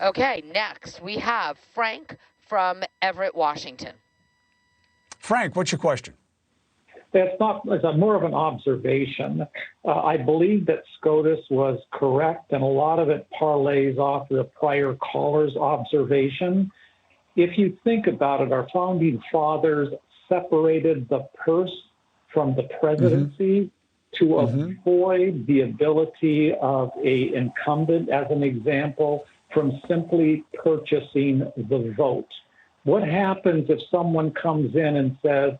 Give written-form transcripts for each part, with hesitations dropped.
Okay, next we have Frank from Everett, Washington. Frank, what's your question? It's more of an observation. I believe that SCOTUS was correct, and a lot of it parlays off the prior caller's observation. If you think about it, our founding fathers separated the purse from the presidency to avoid the ability of a incumbent, as an example, from simply purchasing the vote. What happens if someone comes in and says,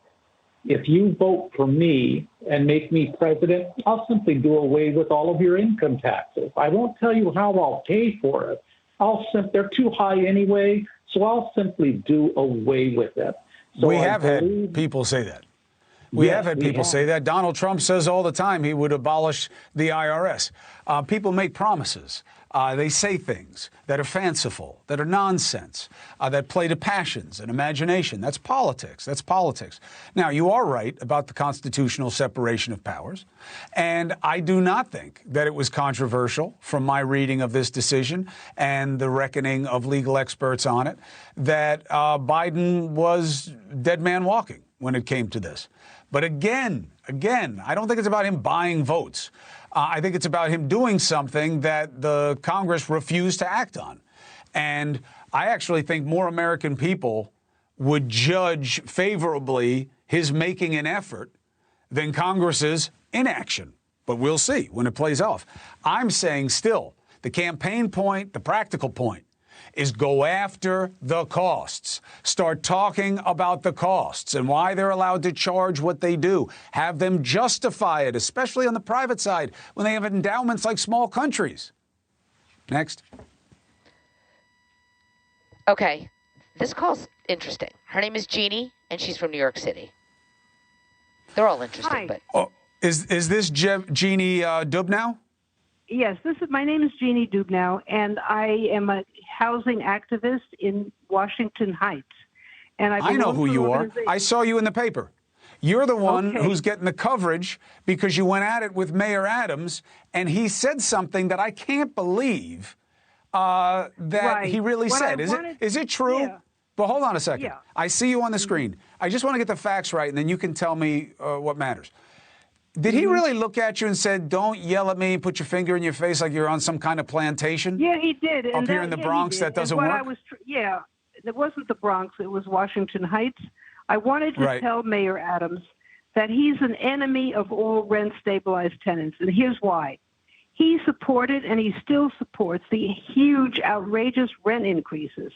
if you vote for me and make me president, I'll simply do away with all of your income taxes. I won't tell you how I'll pay for it. They're too high anyway, so I'll simply do away with it. So we have had people say that. We have had people say that. Donald Trump says all the time he would abolish the IRS. People make promises. They say things that are fanciful, that are nonsense, that play to passions and imagination. That's politics. That's politics. Now, you are right about the constitutional separation of powers. And I do not think that it was controversial from my reading of this decision and the reckoning of legal experts on it that Biden was dead man walking when it came to this. But again, I don't think it's about him buying votes. I think it's about him doing something that the Congress refused to act on. And I actually think more American people would judge favorably his making an effort than Congress's inaction. But we'll see when it plays off. I'm saying still, the campaign point, the practical point, is go after the costs. Start talking about the costs and why they're allowed to charge what they do. Have them justify it, especially on the private side, when they have endowments like small countries. Next. Okay, this call's interesting. Her name is Jeanie, and she's from New York City. They're all interesting, but... Oh, is this Jeanie Dubnow? Yes, my name is Jeanie Dubnow, and I am a housing activist in Washington Heights. And I know who you are. I saw you in the paper. You're the one who's getting the coverage because you went at it with Mayor Adams, and he said something that I can't believe he really said. Is it true? Yeah. But hold on a second. Yeah. I see you on the screen. I just want to get the facts right, and then you can tell me what matters. Did he really look at you and said, don't yell at me, put your finger in your face like you're on some kind of plantation? Yeah, he did. Up here in the Bronx, that doesn't work? It wasn't the Bronx. It was Washington Heights. I wanted to tell Mayor Adams that he's an enemy of all rent-stabilized tenants, and here's why. He supported and he still supports the huge, outrageous rent increases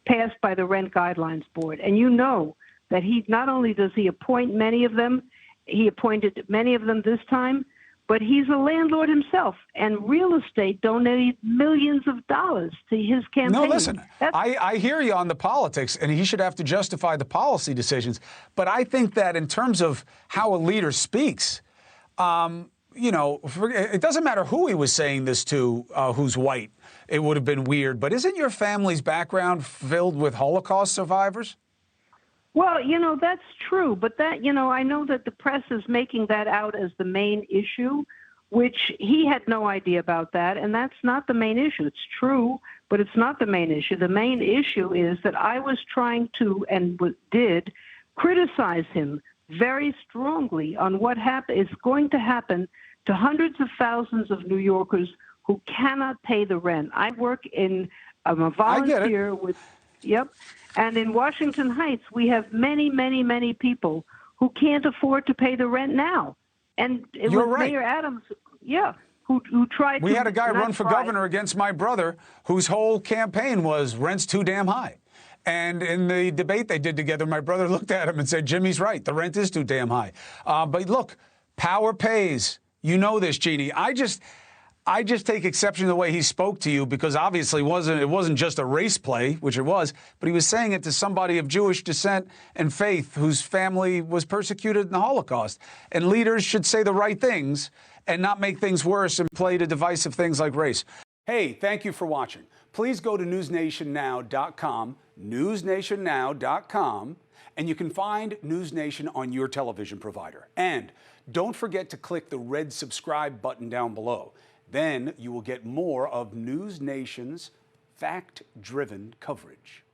passed by the Rent Guidelines Board. And you know that he not only does he appoint many of them, he appointed many of them this time, but he's a landlord himself, and real estate donated millions of dollars to his campaign. No, listen, I hear you on the politics, and he should have to justify the policy decisions. But I think that in terms of how a leader speaks, it doesn't matter who he was saying this to, who's white. It would have been weird. But isn't your family's background filled with Holocaust survivors? Well, that's true. But I know that the press is making that out as the main issue, which he had no idea about that. And that's not the main issue. It's true, but it's not the main issue. The main issue is that I was trying to and did criticize him very strongly on what is going to happen to hundreds of thousands of New Yorkers who cannot pay the rent. I'm a volunteer with, and in Washington Heights, we have many, many, many people who can't afford to pay the rent now. And it was Mayor Adams, who tried We had a guy run for governor against my brother whose whole campaign was rent's too damn high. And in the debate they did together, my brother looked at him and said, Jimmy's right. The rent is too damn high. But look, power pays. You know this, Jeanie. I just take exception to the way he spoke to you because obviously it wasn't just a race play, which it was, but he was saying it to somebody of Jewish descent and faith whose family was persecuted in the Holocaust. And leaders should say the right things and not make things worse and play to divisive things like race. Hey, thank you for watching. Please go to newsnationnow.com, newsnationnow.com, and you can find NewsNation on your television provider. And don't forget to click the red subscribe button down below. Then you will get more of NewsNation's fact-driven coverage.